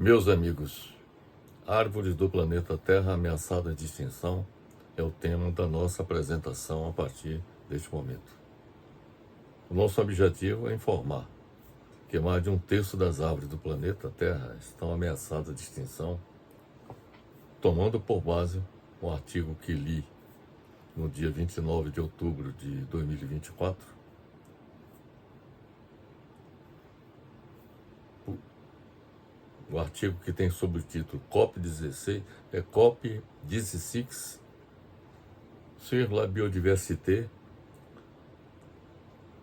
Meus amigos, árvores do planeta Terra ameaçadas de extinção é o tema da nossa apresentação a partir deste momento. O nosso objetivo é informar que mais de um terço das árvores do planeta Terra estão ameaçadas de extinção, tomando por base um artigo que li no dia 29 de outubro de 2024, o artigo que tem sob o título COP16, COP16 sur la biodiversité,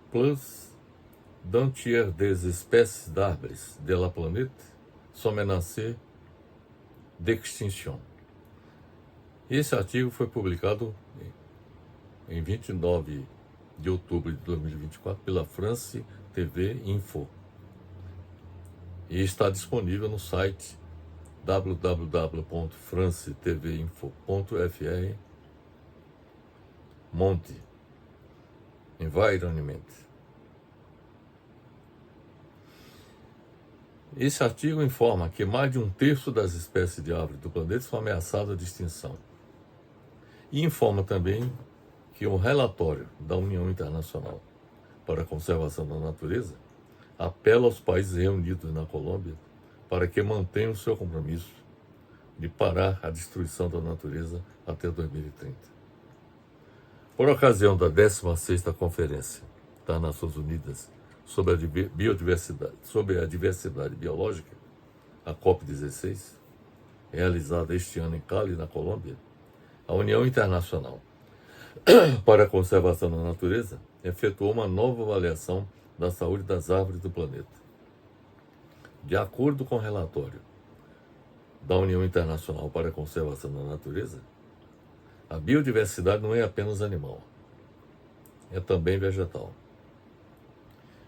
plus d'un tiers des espèces d'arbres de la planète sont menacées d'extinction. Esse artigo foi publicado em 29 de outubro de 2024 pela France TV Info e está disponível no site www.francetveinfo.fr Monte Environment. Esse artigo informa que mais de um terço das espécies de árvores do planeta são ameaçadas de extinção. E informa também que um relatório da União Internacional para a Conservação da Natureza apela aos países reunidos na Colômbia para que mantenham o seu compromisso de parar a destruição da natureza até 2030. Por ocasião da 16ª Conferência das Nações Unidas sobre a diversidade biológica, a COP16, realizada este ano em Cali, na Colômbia, a União Internacional para a Conservação da Natureza efetuou uma nova avaliação da saúde das árvores do planeta. De acordo com o relatório da União Internacional para a Conservação da Natureza, a biodiversidade não é apenas animal, é também vegetal.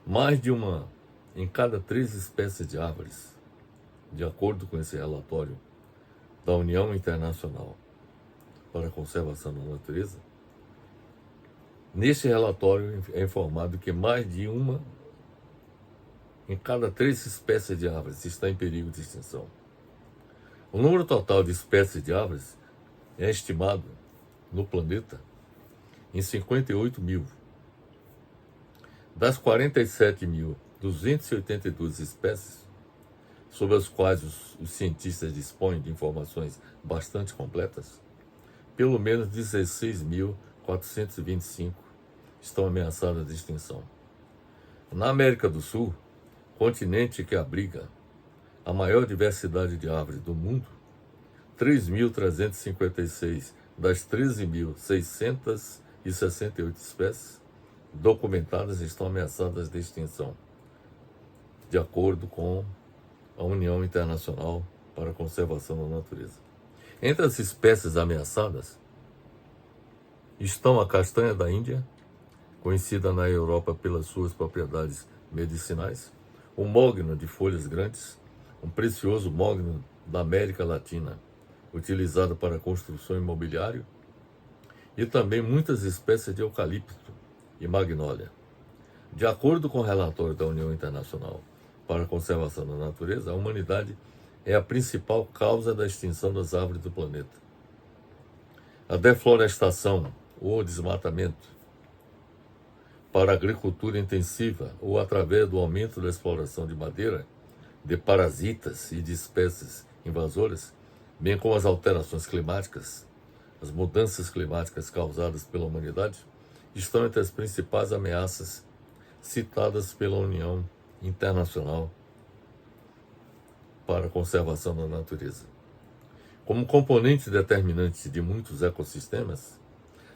Mais de uma em cada 3 espécies de árvores, de acordo com esse relatório da União Internacional para a Conservação da Natureza, neste relatório é informado que mais de uma em cada 3 espécies de árvores está em perigo de extinção. O número total de espécies de árvores é estimado no planeta em 58 mil. Das 47.282 espécies, sobre as quais os cientistas dispõem de informações bastante completas, pelo menos 16.425 estão ameaçadas de extinção. Na América do Sul, continente que abriga a maior diversidade de árvores do mundo, 3.356 das 13.668 espécies documentadas estão ameaçadas de extinção, de acordo com a União Internacional para a Conservação da Natureza. Entre as espécies ameaçadas estão a castanha da Índia, conhecida na Europa pelas suas propriedades medicinais, o mogno de folhas grandes, um precioso mogno da América Latina, utilizado para construção imobiliária, e também muitas espécies de eucalipto e magnólia. De acordo com o relatório da União Internacional para a Conservação da Natureza, a humanidade é a principal causa da extinção das árvores do planeta. A deflorestação ou desmatamento para a agricultura intensiva ou através do aumento da exploração de madeira, de parasitas e de espécies invasoras, bem como as alterações climáticas, as mudanças climáticas causadas pela humanidade, estão entre as principais ameaças citadas pela União Internacional para a Conservação da Natureza. Como componente determinante de muitos ecossistemas,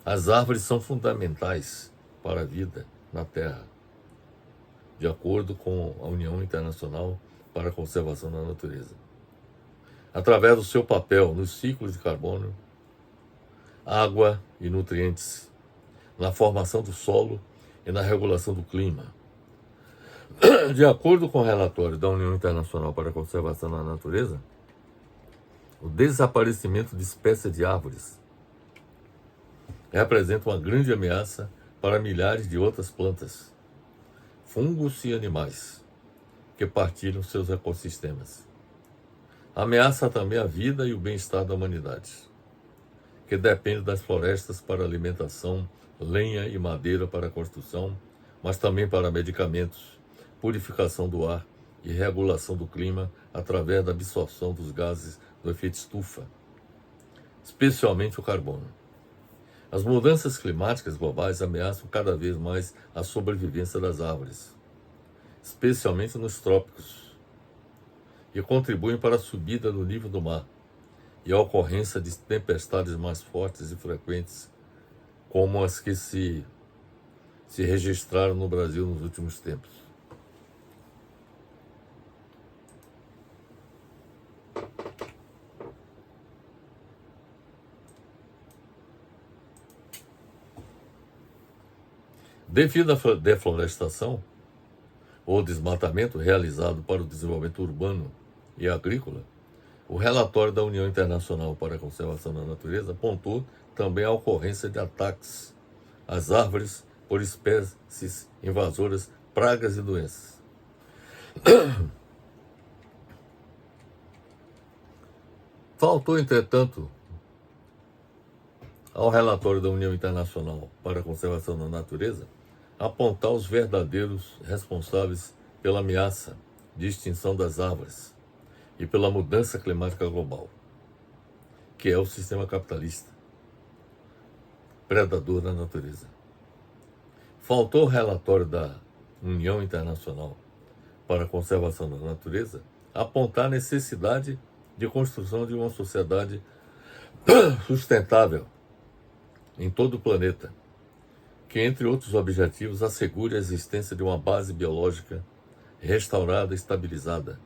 as árvores são fundamentais para a vida na Terra, de acordo com a União Internacional para a Conservação da Natureza. Através do seu papel nos ciclos de carbono, água e nutrientes, na formação do solo e na regulação do clima. De acordo com o relatório da União Internacional para a Conservação da Natureza, o desaparecimento de espécies de árvores representa uma grande ameaça para milhares de outras plantas, fungos e animais que partilham seus ecossistemas. Ameaça também a vida e o bem-estar da humanidade, que depende das florestas para alimentação, lenha e madeira para construção, mas também para medicamentos, purificação do ar e regulação do clima através da absorção dos gases do efeito estufa, especialmente o carbono. As mudanças climáticas globais ameaçam cada vez mais a sobrevivência das árvores, especialmente nos trópicos, e contribuem para a subida do nível do mar e a ocorrência de tempestades mais fortes e frequentes, como as que se registraram no Brasil nos últimos tempos. Devido à deflorestação ou desmatamento realizado para o desenvolvimento urbano e agrícola, o relatório da União Internacional para a Conservação da Natureza apontou também a ocorrência de ataques às árvores por espécies invasoras, pragas e doenças. Faltou, entretanto, ao relatório da União Internacional para a Conservação da Natureza apontar os verdadeiros responsáveis pela ameaça de extinção das árvores e pela mudança climática global, que é o sistema capitalista, predador da natureza. Faltou o relatório da União Internacional para a Conservação da Natureza apontar a necessidade de construção de uma sociedade sustentável em todo o planeta, que, entre outros objetivos, assegure a existência de uma base biológica restaurada e estabilizada,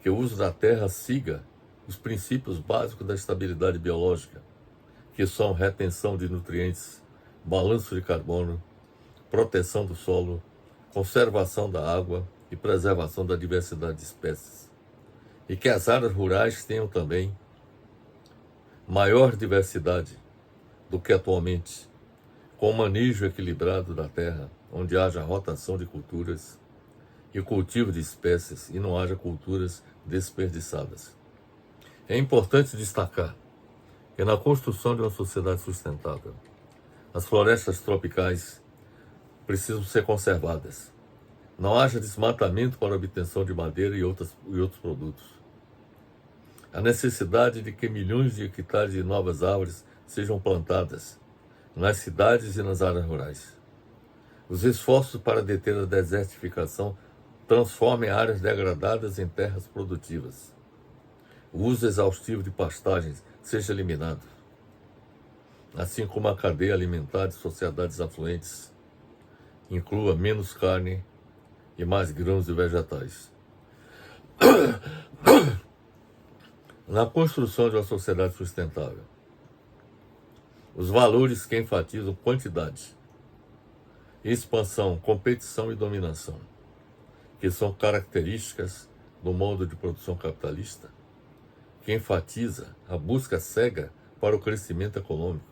que o uso da terra siga os princípios básicos da estabilidade biológica, que são retenção de nutrientes, balanço de carbono, proteção do solo, conservação da água e preservação da diversidade de espécies, e que as áreas rurais tenham também maior diversidade do que atualmente, com o manejo equilibrado da terra, onde haja rotação de culturas e cultivo de espécies e não haja culturas desperdiçadas. É importante destacar que na construção de uma sociedade sustentável, as florestas tropicais precisam ser conservadas. Não haja desmatamento para a obtenção de madeira e outros produtos. A necessidade de que milhões de hectares de novas árvores sejam plantadas nas cidades e nas áreas rurais. Os esforços para deter a desertificação transformem áreas degradadas em terras produtivas. O uso exaustivo de pastagens seja eliminado, assim como a cadeia alimentar de sociedades afluentes inclua menos carne e mais grãos e vegetais. Na construção de uma sociedade sustentável, os valores que enfatizam quantidade, expansão, competição e dominação, que são características do modo de produção capitalista, que enfatiza a busca cega para o crescimento econômico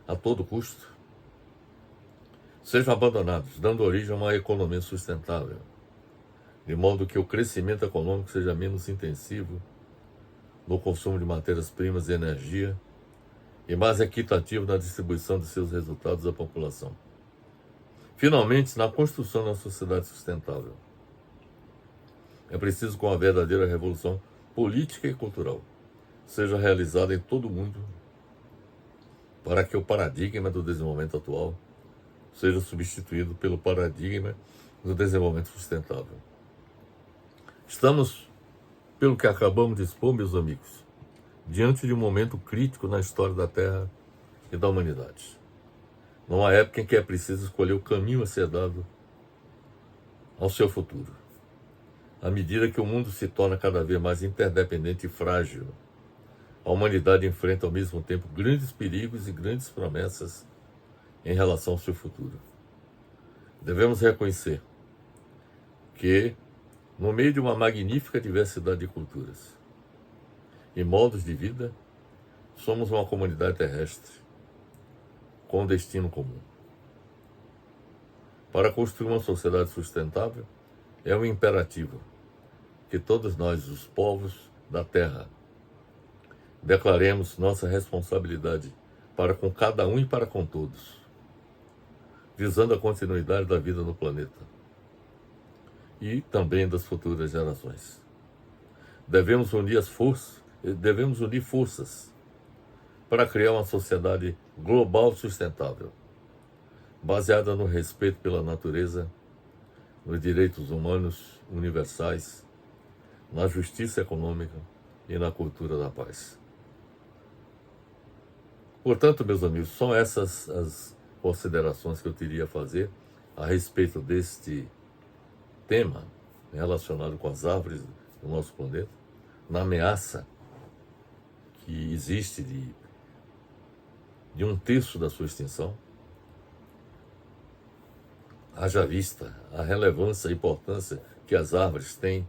a todo custo, sejam abandonados, dando origem a uma economia sustentável, de modo que o crescimento econômico seja menos intensivo no consumo de matérias-primas e energia e mais equitativo na distribuição de seus resultados à população. Finalmente, na construção de uma sociedade sustentável, é preciso que uma verdadeira revolução política e cultural seja realizada em todo o mundo para que o paradigma do desenvolvimento atual seja substituído pelo paradigma do desenvolvimento sustentável. Estamos, pelo que acabamos de expor, meus amigos, diante de um momento crítico na história da Terra e da humanidade. Numa época em que é preciso escolher o caminho a ser dado ao seu futuro. À medida que o mundo se torna cada vez mais interdependente e frágil, a humanidade enfrenta ao mesmo tempo grandes perigos e grandes promessas em relação ao seu futuro. Devemos reconhecer que, no meio de uma magnífica diversidade de culturas e modos de vida, somos uma comunidade terrestre com um destino comum. Para construir uma sociedade sustentável, é um imperativo que todos nós, os povos da Terra. Declaremos nossa responsabilidade para com cada um e para com todos, visando a continuidade da vida no planeta e também das futuras gerações. Devemos unir forças para criar uma sociedade global sustentável, baseada no respeito pela natureza, nos direitos humanos universais, na justiça econômica e na cultura da paz. Portanto, meus amigos, são essas as considerações que eu teria a fazer a respeito deste tema relacionado com as árvores do nosso planeta, na ameaça que existe de 1/3 da sua extinção. Haja vista a relevância e importância que as árvores têm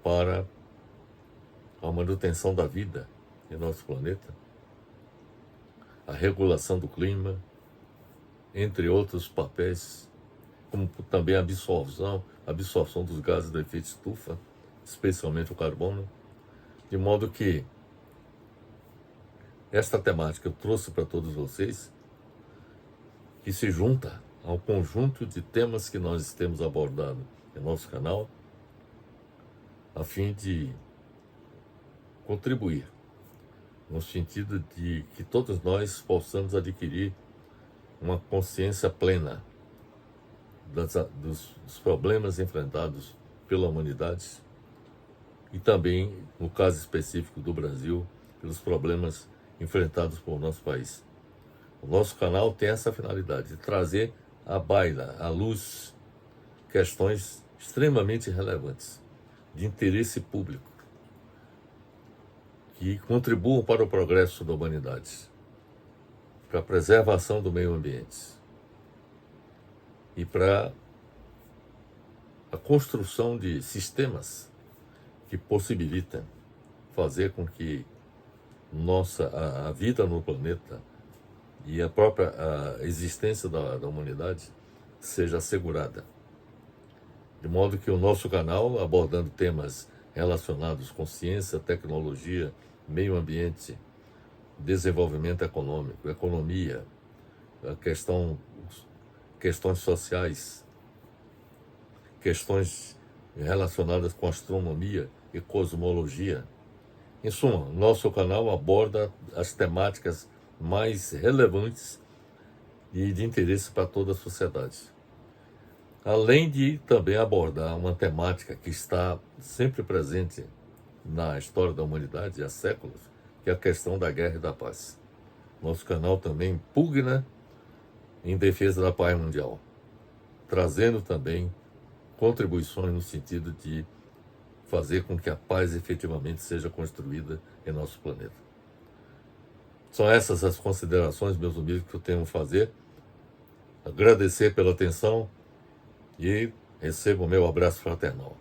para a manutenção da vida em nosso planeta, a regulação do clima, entre outros papéis, como também a absorção dos gases do efeito estufa, especialmente o carbono, de modo que esta temática eu trouxe para todos vocês, que se junta ao conjunto de temas que nós temos abordado em nosso canal, a fim de contribuir no sentido de que todos nós possamos adquirir uma consciência plena dos problemas enfrentados pela humanidade e também, no caso específico do Brasil, pelos problemas enfrentados por nosso país. O nosso canal tem essa finalidade, de trazer à baila, à luz, questões extremamente relevantes, de interesse público, que contribuam para o progresso da humanidade, para a preservação do meio ambiente e para a construção de sistemas que possibilitem fazer com que a vida no planeta e a própria existência da humanidade seja assegurada. De modo que o nosso canal, abordando temas relacionados com ciência, tecnologia, meio ambiente, desenvolvimento econômico, economia, questões sociais, questões relacionadas com astronomia e cosmologia. Em suma, nosso canal aborda as temáticas mais relevantes e de interesse para toda a sociedade. Além de também abordar uma temática que está sempre presente na história da humanidade há séculos, que é a questão da guerra e da paz. Nosso canal também pugna em defesa da paz mundial, trazendo também contribuições no sentido de fazer com que a paz efetivamente seja construída em nosso planeta. São essas as considerações, meus amigos, que eu tenho a fazer. Agradecer pela atenção e recebo o meu abraço fraternal.